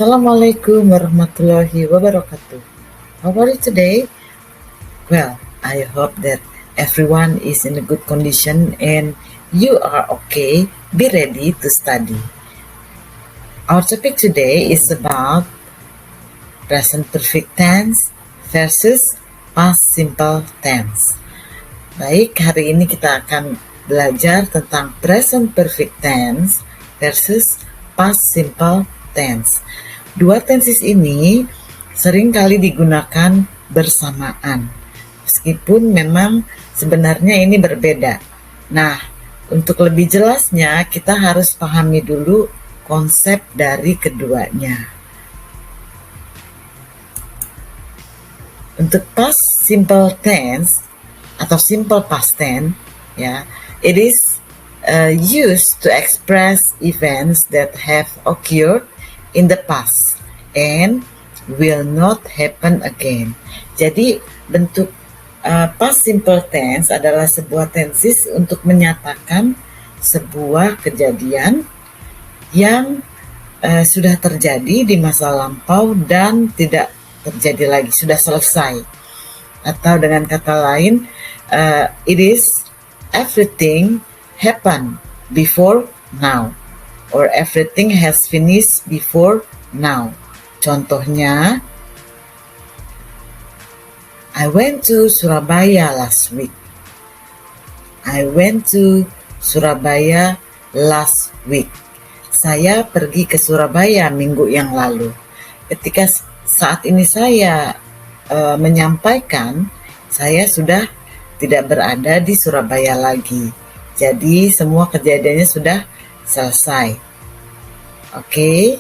Assalamualaikum warahmatullahi wabarakatuh. How are you today? Well, I hope that everyone is in a good condition and you are okay. Be ready to study. Our topic today is about present perfect tense versus past simple tense. Baik, hari ini kita akan belajar tentang present perfect tense versus past simple tense. Dua tenses ini sering kali digunakan bersamaan, meskipun memang sebenarnya ini berbeda. Nah, untuk lebih jelasnya kita harus pahami dulu konsep dari keduanya. Untuk past simple tense atau simple past tense, ya, it is used to express events that have occurred in the past and will not happen again. Jadi bentuk past simple tense adalah sebuah tenses untuk menyatakan sebuah kejadian yang sudah terjadi di masa lampau dan tidak terjadi lagi, sudah selesai. Atau dengan kata lain, it is everything happened before now, or everything has finished before now. Contohnya, I went to Surabaya last week. I went to Surabaya last week. Saya pergi ke Surabaya minggu yang lalu. Ketika saat ini saya menyampaikan, saya sudah tidak berada di Surabaya lagi. Jadi semua kejadiannya sudah selesai. Oke.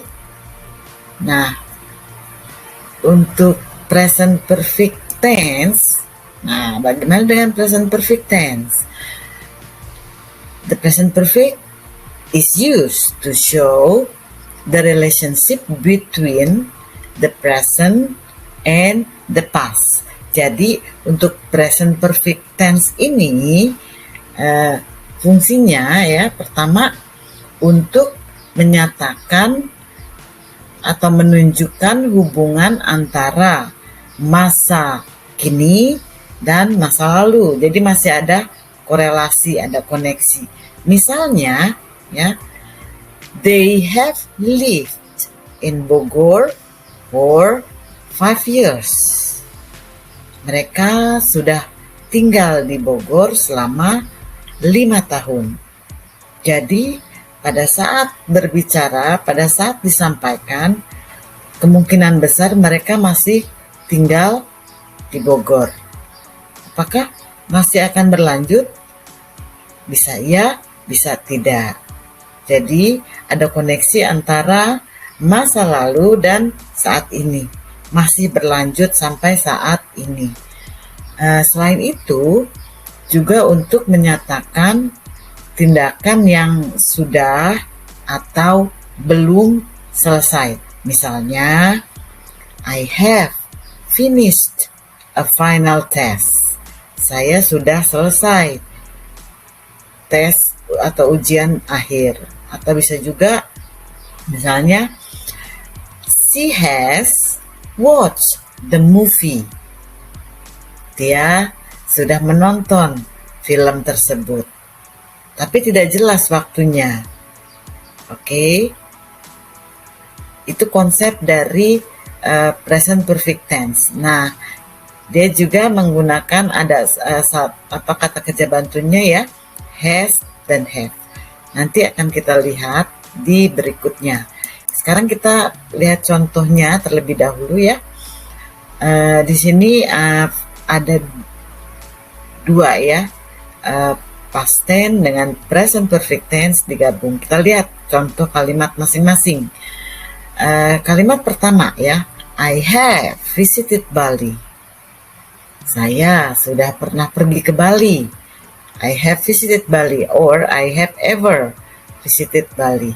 Nah, untuk present perfect tense, nah bagaimana dengan present perfect tense? The present perfect is used to show the relationship between the present and the past. Jadi untuk present perfect tense ini fungsinya ya, pertama untuk menyatakan atau menunjukkan hubungan antara masa kini dan masa lalu. Jadi masih ada korelasi, ada koneksi. Misalnya ya, they have lived in Bogor for 5 years. Mereka sudah tinggal di Bogor selama 5 tahun. Jadi pada saat berbicara, pada saat disampaikan, kemungkinan besar mereka masih tinggal di Bogor. Apakah masih akan berlanjut? Bisa iya, bisa tidak. Jadi ada koneksi antara masa lalu dan saat ini, masih berlanjut sampai saat ini. Selain itu, juga untuk menyatakan tindakan yang sudah atau belum selesai. Misalnya, I have finished a final test. Saya sudah selesai tes atau ujian akhir. Atau bisa juga misalnya, she has watched the movie. Dia sudah menonton film tersebut, tapi tidak jelas waktunya. Oke. Itu konsep dari present perfect tense. Nah, dia juga menggunakan ada kata kerja bantunya ya, has dan have. Nanti akan kita lihat di berikutnya. Sekarang kita lihat contohnya terlebih dahulu ya. Di sini ada dua ya, past tense dengan present perfect tense digabung. Kita lihat contoh kalimat masing-masing. Kalimat pertama ya, I have visited Bali. Saya sudah pernah pergi ke Bali. I have visited Bali, or I have ever visited Bali.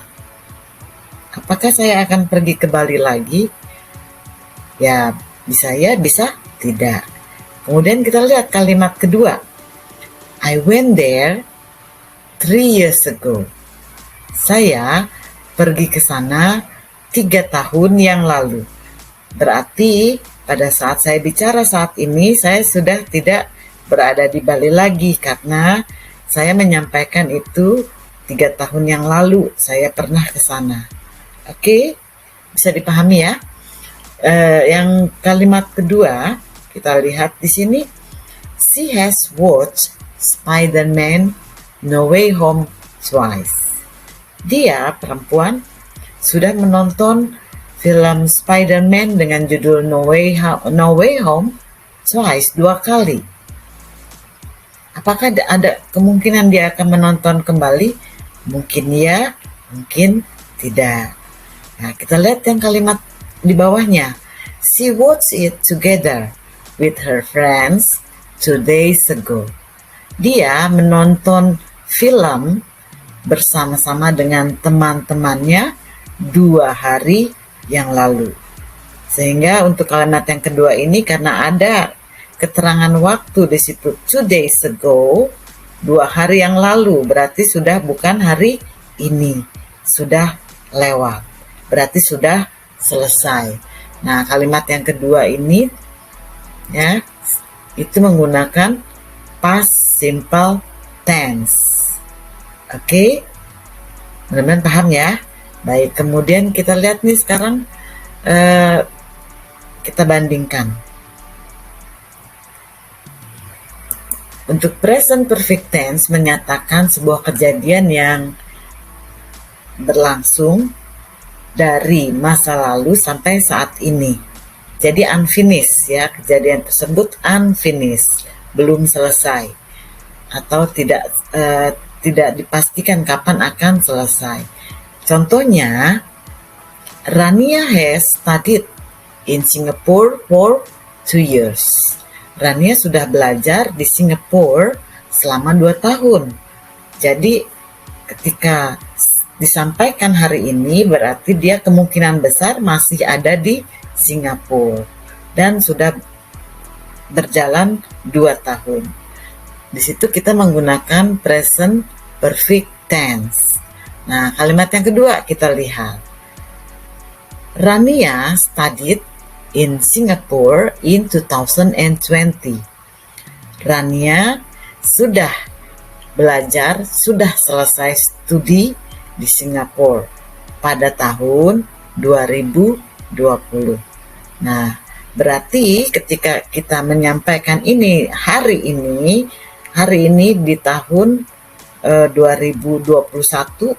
Apakah saya akan pergi ke Bali lagi? Ya, bisa ya, bisa tidak. Kemudian kita lihat kalimat kedua. I went there 3 years ago. Saya pergi ke sana 3 tahun yang lalu. Berarti pada saat saya bicara saat ini, saya sudah tidak berada di Bali lagi karena saya menyampaikan itu 3 tahun yang lalu saya pernah ke sana. Oke, bisa dipahami ya. Yang kalimat kedua kita lihat di sini, she has watched Spider-Man No Way Home twice. Dia, perempuan, sudah menonton film Spider-Man dengan judul No Way Home twice, 2 kali. Apakah ada kemungkinan dia akan menonton kembali? Mungkin ya, mungkin tidak. Nah, kita lihat yang kalimat di bawahnya. She watched it together with her friends 2 days ago. Dia menonton film bersama-sama dengan teman-temannya 2 hari yang lalu. Sehingga untuk kalimat yang kedua ini karena ada keterangan waktu di situ 2 days ago, 2 hari yang lalu, berarti sudah bukan hari ini, sudah lewat, berarti sudah selesai. Nah, kalimat yang kedua ini ya itu menggunakan past simple tense. Oke, mudah-mudahan paham ya. Baik, kemudian kita lihat nih sekarang kita bandingkan. Untuk present perfect tense menyatakan sebuah kejadian yang berlangsung dari masa lalu sampai saat ini. Jadi unfinished ya, kejadian tersebut unfinished, belum selesai atau tidak dipastikan kapan akan selesai. Contohnya, Rania has studied in Singapore for 2 years. Rania sudah belajar di Singapura selama 2 tahun. Jadi ketika disampaikan hari ini berarti dia kemungkinan besar masih ada di Singapura dan sudah berjalan 2 tahun. Di situ kita menggunakan present perfect tense. Nah, kalimat yang kedua kita lihat. Rania studied in Singapore in 2020. Rania sudah belajar, sudah selesai studi di Singapura pada tahun 2020. Nah, berarti ketika kita menyampaikan ini hari ini di tahun 2021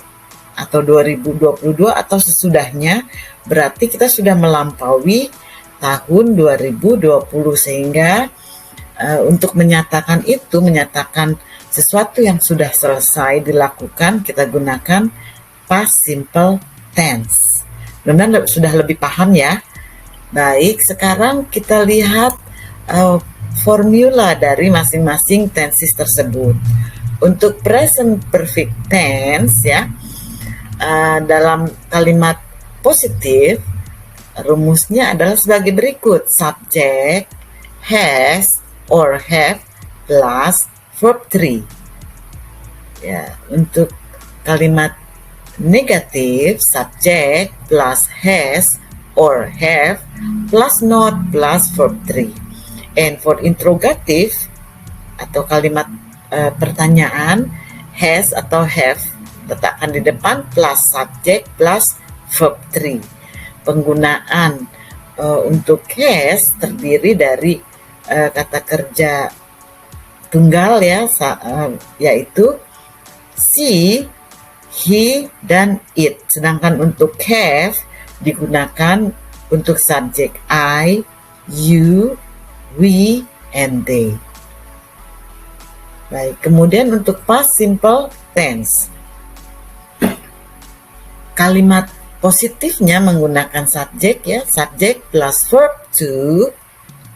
atau 2022 atau sesudahnya, berarti kita sudah melampaui tahun 2020 sehingga untuk menyatakan sesuatu yang sudah selesai dilakukan kita gunakan past simple tense. Benar sudah lebih paham ya? Baik, sekarang kita lihat formula dari masing-masing tenses tersebut. Untuk present perfect tense ya, dalam kalimat positif rumusnya adalah sebagai berikut. Subject has or have plus verb 3. Ya, untuk kalimat negatif subject plus has or have plus not plus verb 3. And for interrogative atau kalimat pertanyaan has atau have letakkan di depan plus subject plus verb 3. Penggunaan untuk has terdiri dari kata kerja tunggal ya, yaitu she, he, dan it. Sedangkan untuk have digunakan untuk subjek I, you, we, and they. Baik, kemudian untuk past simple tense. Kalimat positifnya menggunakan subjek ya, subjek plus verb to.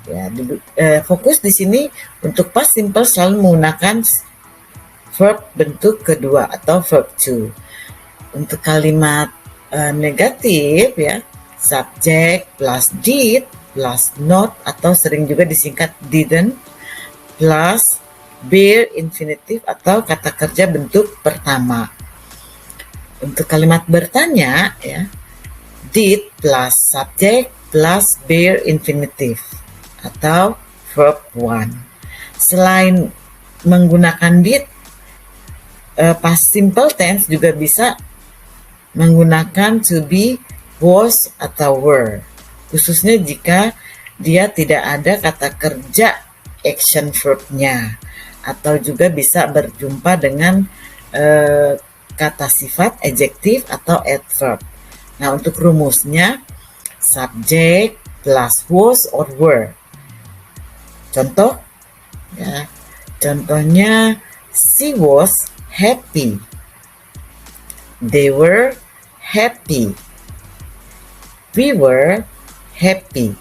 Ya, fokus di sini untuk past simple selalu menggunakan verb bentuk kedua atau verb to. Untuk kalimat negatif ya, subjek plus did plus not atau sering juga disingkat didn't plus bare infinitive atau kata kerja bentuk pertama. Untuk kalimat bertanya ya, did plus subject plus bare infinitive atau verb one. Selain menggunakan did, past simple tense juga bisa menggunakan to be, was, atau were. Khususnya jika dia tidak ada kata kerja action verb-nya, atau juga bisa berjumpa dengan kata sifat, adjektif, atau adverb. Nah, untuk rumusnya subject plus was or were. Contoh, ya, contohnya she was happy. They were happy. We were happy.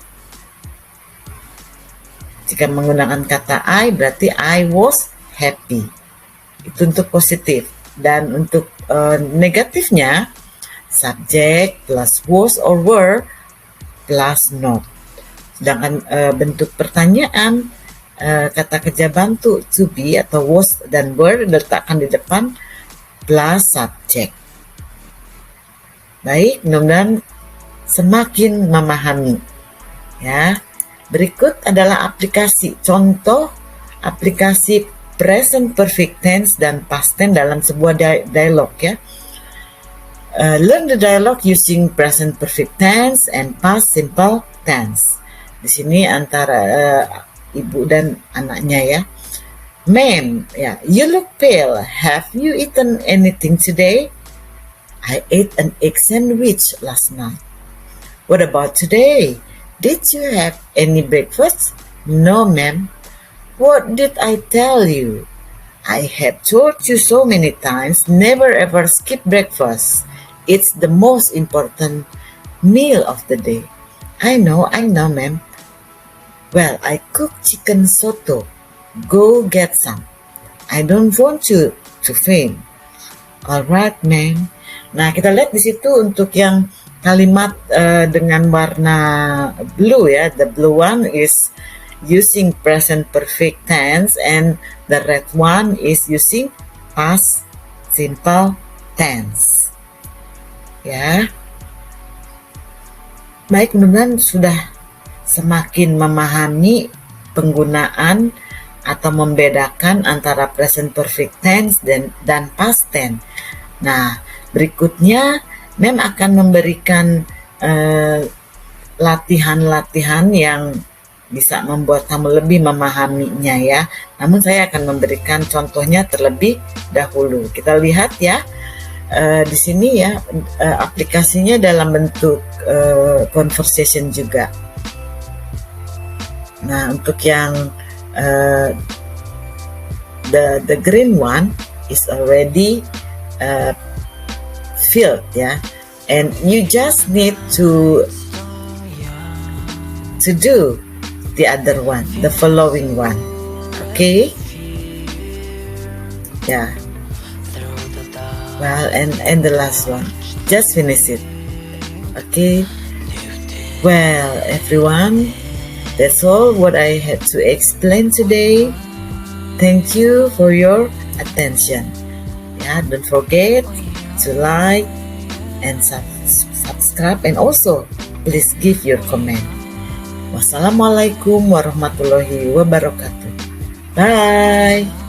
Jika menggunakan kata I, berarti I was happy. Itu untuk positif. Dan untuk negatifnya, subject plus was or were plus not. Sedangkan bentuk pertanyaan, kata kerja bantu to be atau was dan were diletakkan di depan plus subject. Baik, mudah-mudahan semakin memahami. Ya. Berikut adalah aplikasi contoh aplikasi present perfect tense dan past tense dalam sebuah dialog ya. Learn the dialogue using present perfect tense and past simple tense. Di sini antara ibu dan anaknya ya. Ma'am, ya, you look pale. Have you eaten anything today? I ate an egg sandwich last night. What about today? Did you have any breakfast? No, ma'am. What did I tell you? I have told you so many times, never ever skip breakfast. It's the most important meal of the day. I know, ma'am. Well, I cooked chicken soto. Go get some. I don't want you to faint. All right, ma'am. Nah, kita lihat di situ untuk yang kalimat dengan warna blue ya. The blue one is using present perfect tense and the red one is using past simple tense. Ya. Baik, mudah-mudahan sudah semakin memahami penggunaan atau membedakan antara present perfect tense dan past tense. Nah, berikutnya Mem akan memberikan latihan-latihan yang bisa membuat kamu lebih memahaminya ya. Namun saya akan memberikan contohnya terlebih dahulu. Kita lihat ya. Di sini ya aplikasinya dalam bentuk conversation juga. Nah, untuk yang the green one is already filled ya, and you just need to do the other one, the following one. Okay, yeah. Well, and the last one, just finish it. Okay. Well, everyone, that's all what I had to explain today. Thank you for your attention. Yeah, don't forget to like and subscribe, and also please give your comment. Wassalamualaikum warahmatullahi wabarakatuh. Bye.